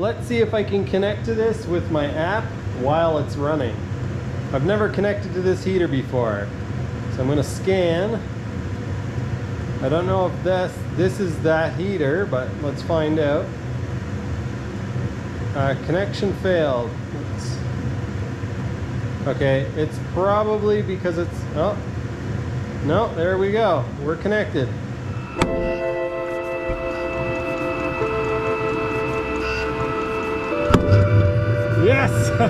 let's see if I can connect to this with my app while it's running. I've never connected to this heater before. So I'm going to scan. I don't know if this is that heater, but let's find out. Connection failed. Okay, it's probably because it's, oh, no, there we go. We're connected. Yes!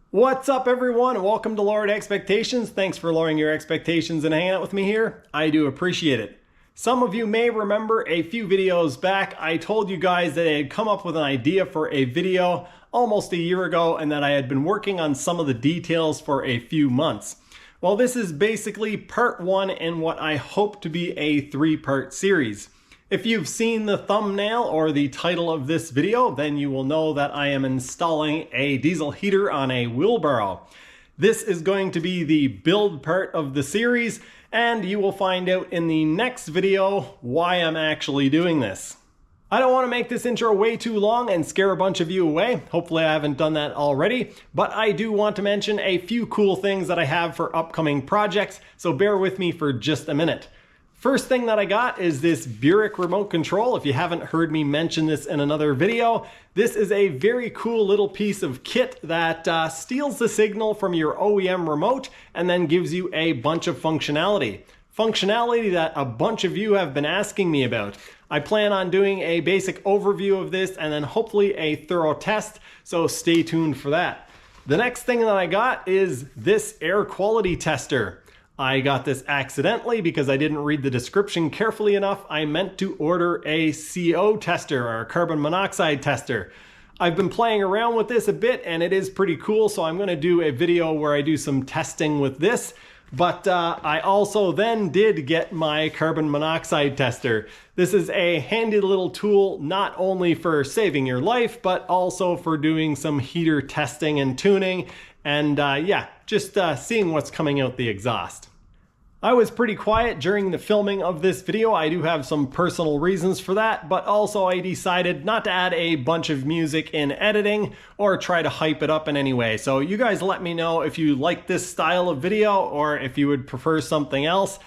What's up, everyone? Welcome to Lowered Expectations. Thanks for lowering your expectations and hanging out with me here. I do appreciate it. Some of you may remember a few videos back, I told you guys that I had come up with an idea for a video almost a year ago and that I had been working on some of the details for a few months. Well, this is basically part one in what I hope to be a three-part series. If you've seen the thumbnail or the title of this video, then you will know that I am installing a diesel heater on a wheelbarrow. This is going to be the build part of the series, and you will find out in the next video why I'm actually doing this. I don't want to make this intro way too long and scare a bunch of you away. Hopefully I haven't done that already, but I do want to mention a few cool things that I have for upcoming projects, so bear with me for just a minute. First thing that I got is this Barrow remote control. If you haven't heard me mention this in another video, this is a very cool little piece of kit that steals the signal from your OEM remote and then gives you a bunch of functionality. Functionality that a bunch of you have been asking me about. I plan on doing a basic overview of this and then hopefully a thorough test, so stay tuned for that. The next thing that I got is this air quality tester. I got this accidentally because I didn't read the description carefully enough. I meant to order a CO tester or a carbon monoxide tester. I've been playing around with this a bit and it is pretty cool, so I'm going to do a video where I do some testing with this. But I also then did get my carbon monoxide tester. This is a handy little tool not only for saving your life, but also for doing some heater testing and tuning. And yeah, just seeing what's coming out the exhaust. I was pretty quiet during the filming of this video. I do have some personal reasons for that, but also I decided not to add a bunch of music in editing or try to hype it up in any way. So you guys let me know if you like this style of video or if you would prefer something else.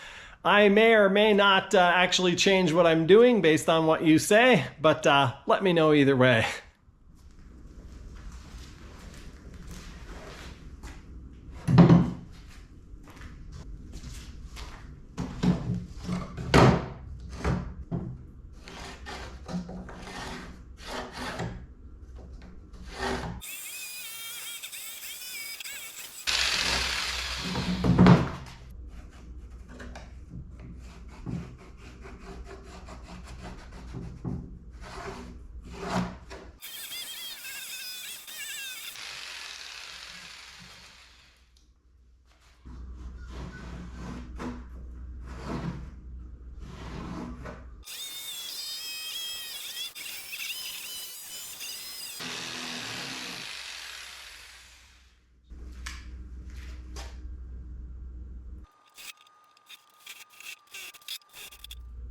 I may or may not actually change what I'm doing based on what you say, but let me know either way.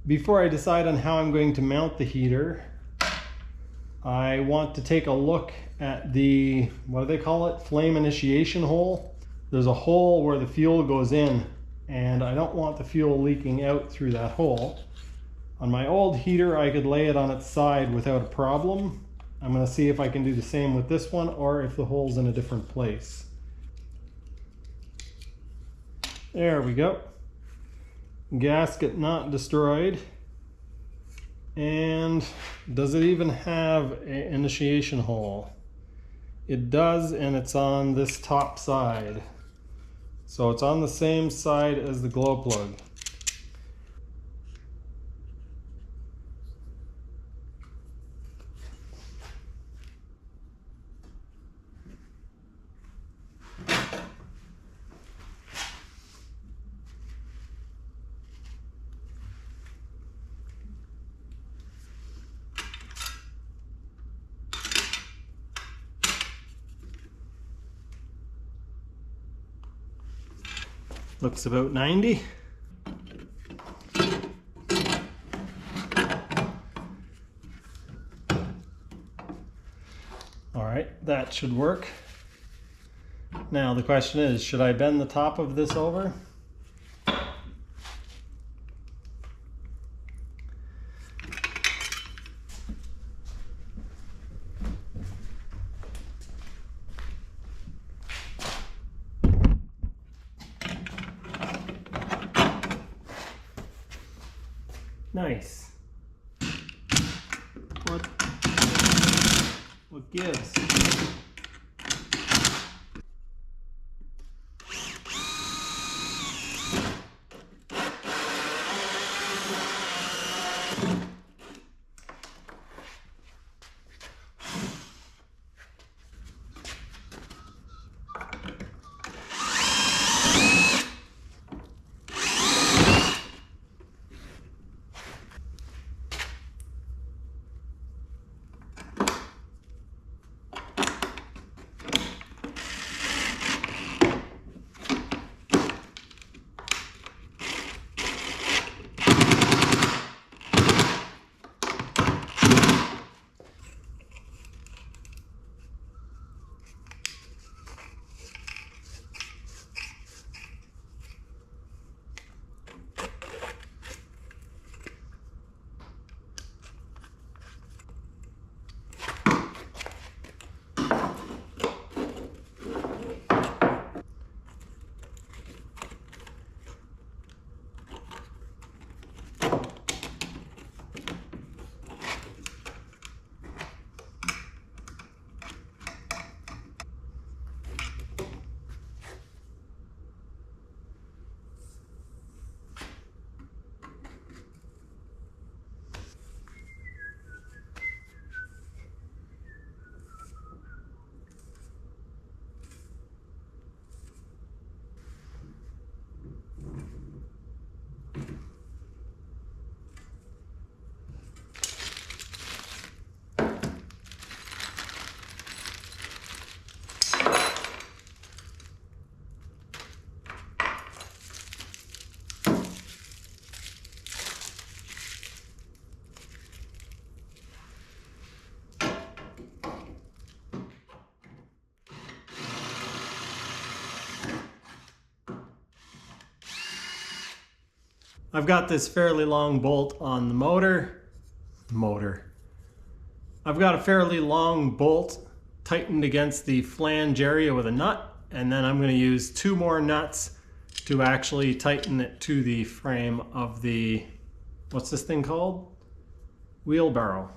Before I decide on how I'm going to mount the heater, I want to take a look at the, what do they call it? Flame initiation hole. There's a hole where the fuel goes in, and I don't want the fuel leaking out through that hole. On my old heater, I could lay it on its side without a problem. I'm going to see if I can do the same with this one or if the hole's in a different place. There we go. Gasket not destroyed. And does it even have an initiation hole? It does, and it's on this top side. So it's on the same side as the glow plug. Looks about 90. All right, that should work. Now the question is, should I bend the top of this over? Nice. What gives? I've got this fairly long bolt on the motor. I've got a fairly long bolt tightened against the flange area with a nut, and then I'm going to use 2 more nuts to actually tighten it to the frame of the, what's this thing called? Wheelbarrow.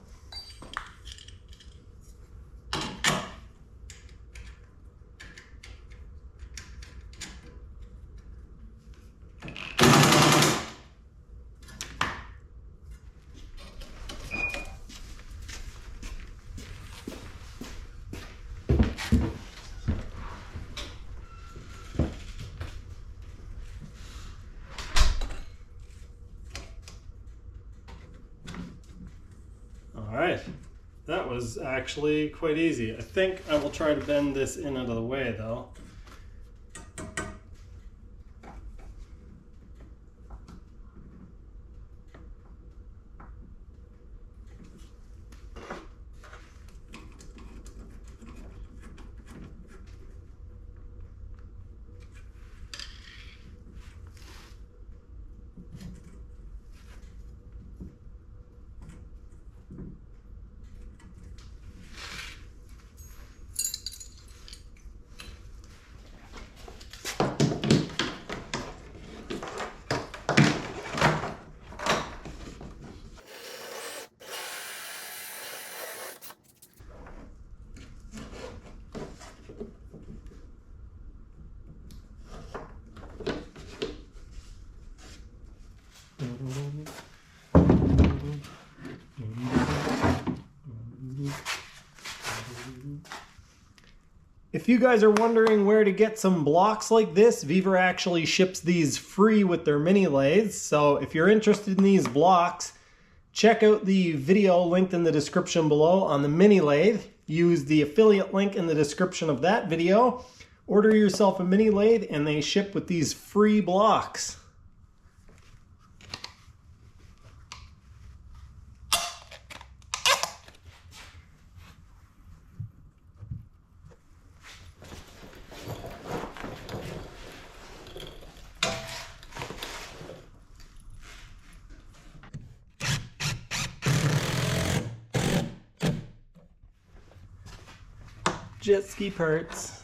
All right, that was actually quite easy. I think I will try to bend this in out of the way though. If you guys are wondering where to get some blocks like this, Weaver actually ships these free with their mini lathes. So if you're interested in these blocks, check out the video linked in the description below on the mini lathe. Use the affiliate link in the description of that video. Order yourself a mini lathe and they ship with these free blocks. Jet ski parts.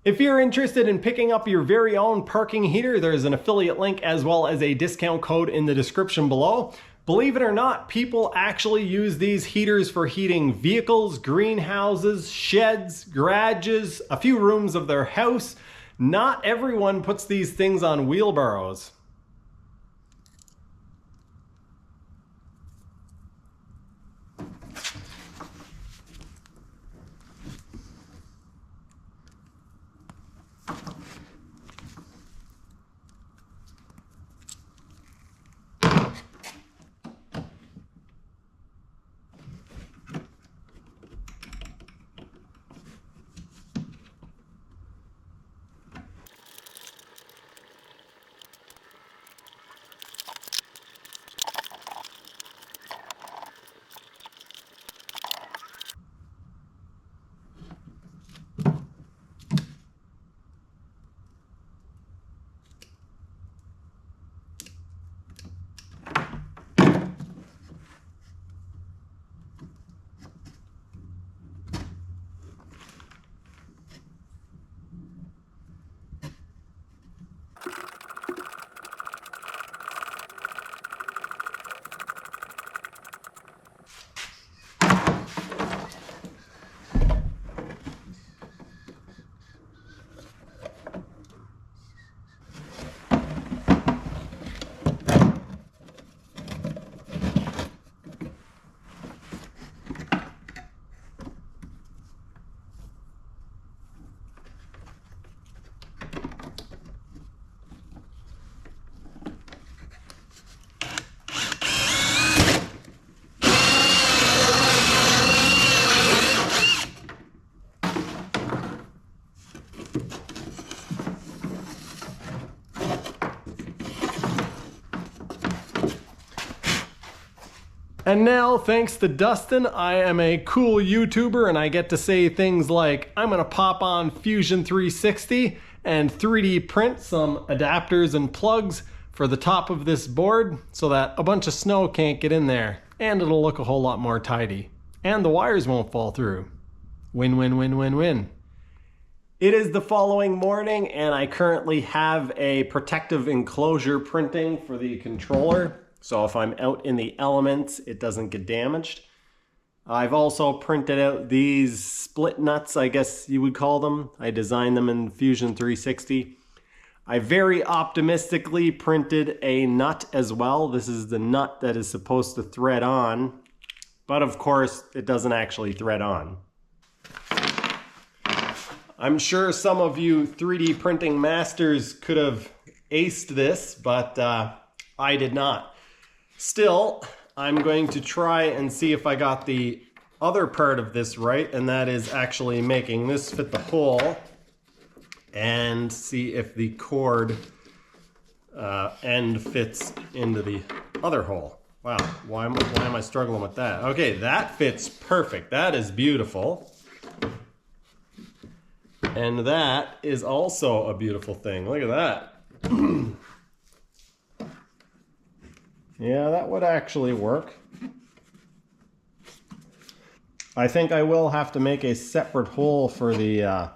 If you're interested in picking up your very own parking heater, there's an affiliate link as well as a discount code in the description below. Believe it or not, people actually use these heaters for heating vehicles, greenhouses, sheds, garages, a few rooms of their house. Not everyone puts these things on wheelbarrows. And now, thanks to Dustin, I am a cool YouTuber and I get to say things like, I'm gonna pop on Fusion 360 and 3D print some adapters and plugs for the top of this board so that a bunch of snow can't get in there and it'll look a whole lot more tidy. And the wires won't fall through. Win, win, win, win, win. It is the following morning and I currently have a protective enclosure printing for the controller. So if I'm out in the elements, it doesn't get damaged. I've also printed out these split nuts, I guess you would call them. I designed them in Fusion 360. I very optimistically printed a nut as well. This is the nut that is supposed to thread on, but of course it doesn't actually thread on. I'm sure some of you 3D printing masters could have aced this, but I did not. Still, I'm going to try and see if I got the other part of this right, and that is actually making this fit the hole and see if the cord end fits into the other hole. Wow, why am I struggling with that? Okay, that fits perfect. That is beautiful. And that is also a beautiful thing. Look at that. Yeah, that would actually work. I think I will have to make a separate hole for the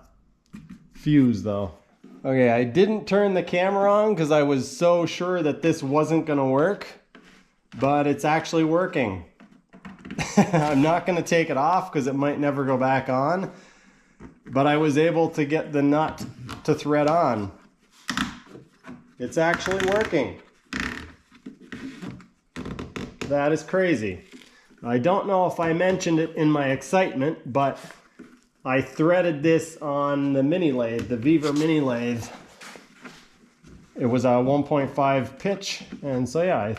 fuse though. Okay, I didn't turn the camera on because I was so sure that this wasn't gonna work, but it's actually working. I'm not gonna take it off because it might never go back on, but I was able to get the nut to thread on. It's actually working. That is crazy. I don't know if I mentioned it in my excitement, but I threaded this on the mini lathe, the Viva mini lathe. It was a 1.5 pitch, and so yeah, I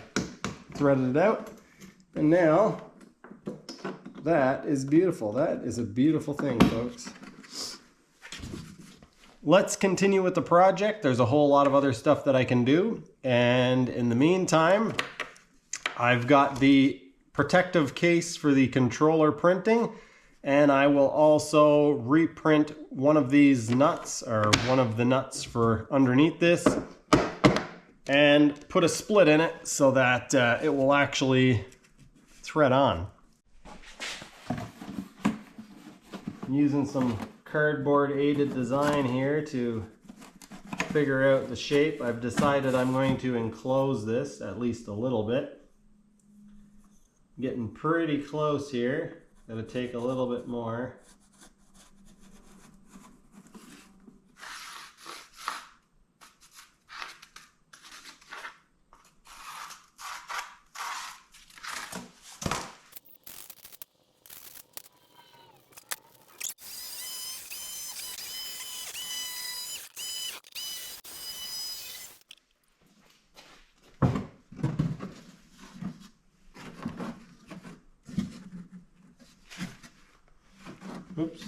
threaded it out, and now that is beautiful. That is a beautiful thing, folks. Let's continue with the project. There's a whole lot of other stuff that I can do, and in the meantime, I've got the protective case for the controller printing, and I will also reprint one of these nuts, or one of the nuts for underneath this, and put a split in it so that it will actually thread on. I'm using some cardboard aided design here to figure out the shape. I've decided I'm going to enclose this at least a little bit. Getting pretty close here. Gonna take a little bit more. Oops.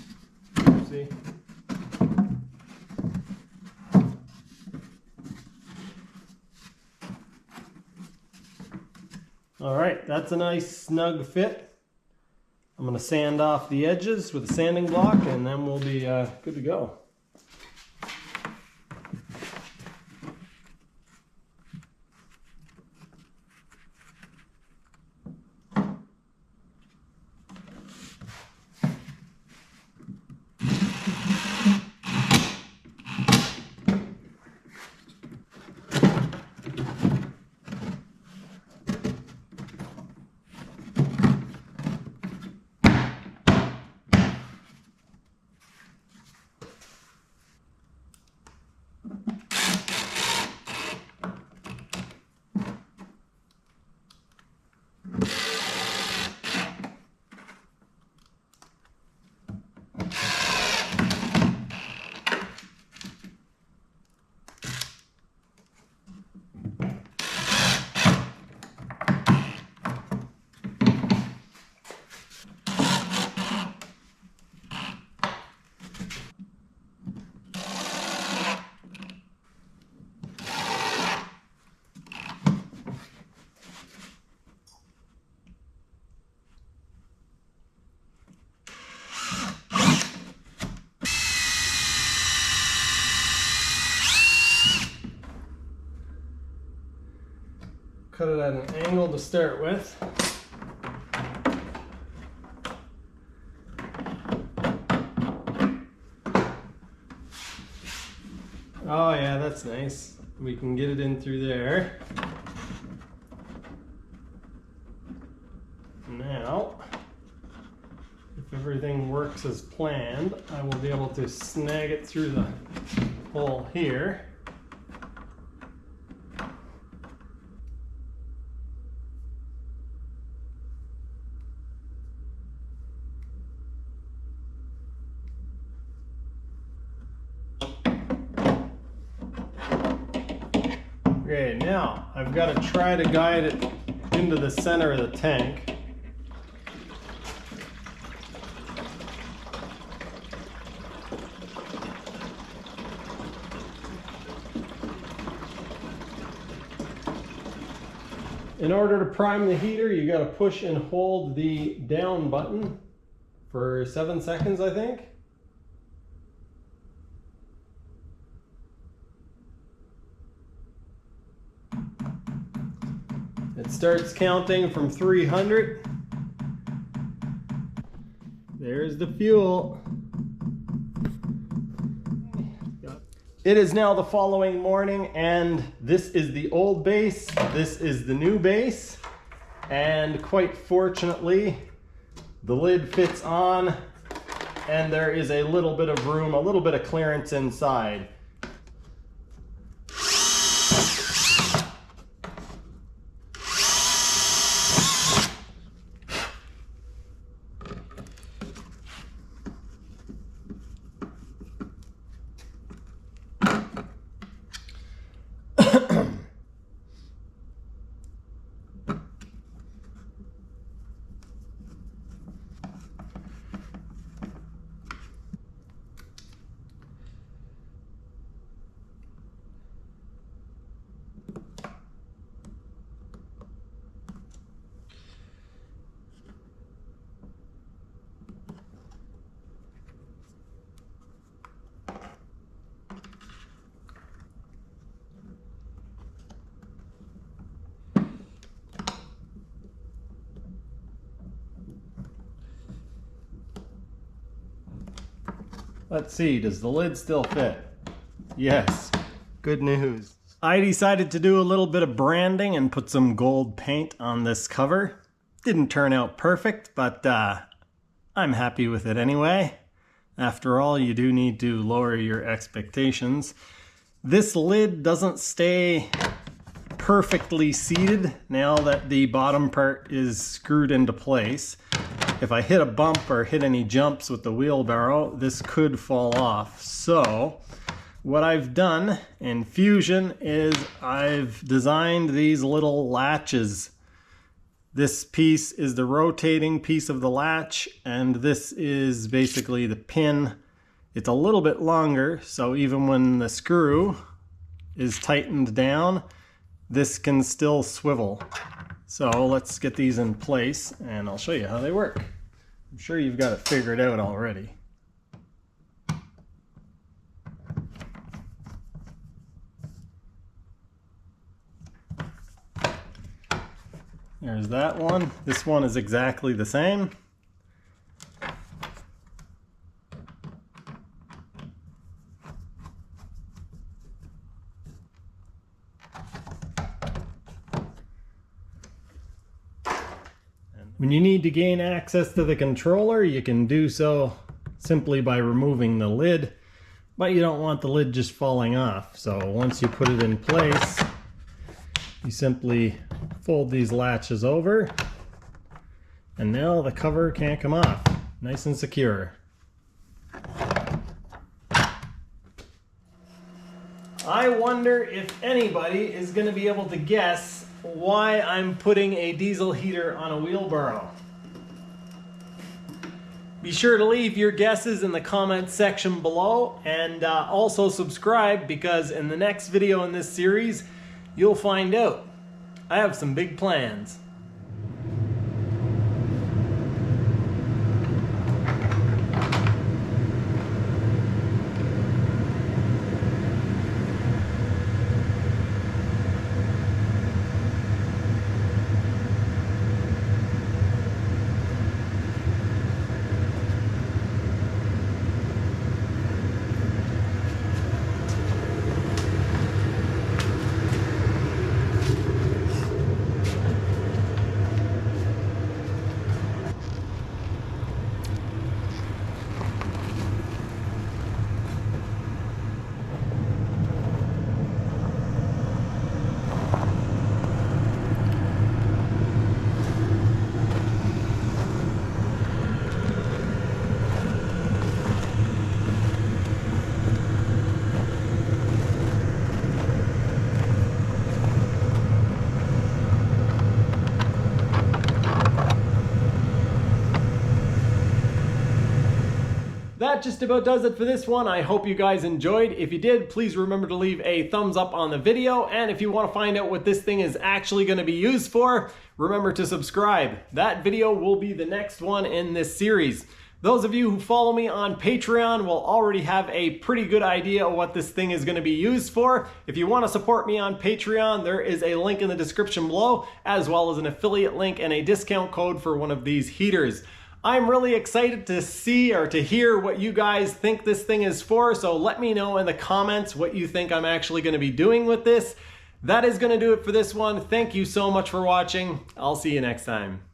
Oopsie. All right, that's a nice snug fit. I'm going to sand off the edges with a sanding block, and then we'll be good to go. Cut it at an angle to start with. Oh yeah, that's nice. We can get it in through there. Now, if everything works as planned, I will be able to snag it through the hole here. Okay, now I've got to try to guide it into the center of the tank. In order to prime the heater, you got to push and hold the down button for 7 seconds, I think. It starts counting from 300. There's the fuel. It is now the following morning, and this is the old base, this is the new base, and quite fortunately the lid fits on and there is a little bit of room, a little bit of clearance inside. Let's see, does the lid still fit? Yes, good news. I decided to do a little bit of branding and put some gold paint on this cover. Didn't turn out perfect, but I'm happy with it anyway. After all, you do need to lower your expectations. This lid doesn't stay perfectly seated now that the bottom part is screwed into place. If I hit a bump or hit any jumps with the wheelbarrow, this could fall off. So what I've done in Fusion is I've designed these little latches. This piece is the rotating piece of the latch, and this is basically the pin. It's a little bit longer, so even when the screw is tightened down, this can still swivel. So let's get these in place and I'll show you how they work. I'm sure you've got it figured out already. There's that one. This one is exactly the same. When you need to gain access to the controller, you can do so simply by removing the lid, but you don't want the lid just falling off. So once you put it in place, you simply fold these latches over, and now the cover can't come off. Nice and secure. I wonder if anybody is going to be able to guess why I'm putting a diesel heater on a wheelbarrow. Be sure to leave your guesses in the comments section below, and also subscribe, because in the next video in this series you'll find out. I have some big plans. that just about does it for this one. I hope you guys enjoyed. If you did, please remember to leave a thumbs up on the video. And if you want to find out what this thing is actually going to be used for, remember to subscribe. That video will be the next one in this series. Those of you who follow me on Patreon will already have a pretty good idea of what this thing is going to be used for. If you want to support me on Patreon, there is a link in the description below, as well as an affiliate link and a discount code for one of these heaters. I'm really excited to see or to hear what you guys think this thing is for, so let me know in the comments what you think I'm actually going to be doing with this. That is going to do it for this one. Thank you so much for watching. I'll see you next time.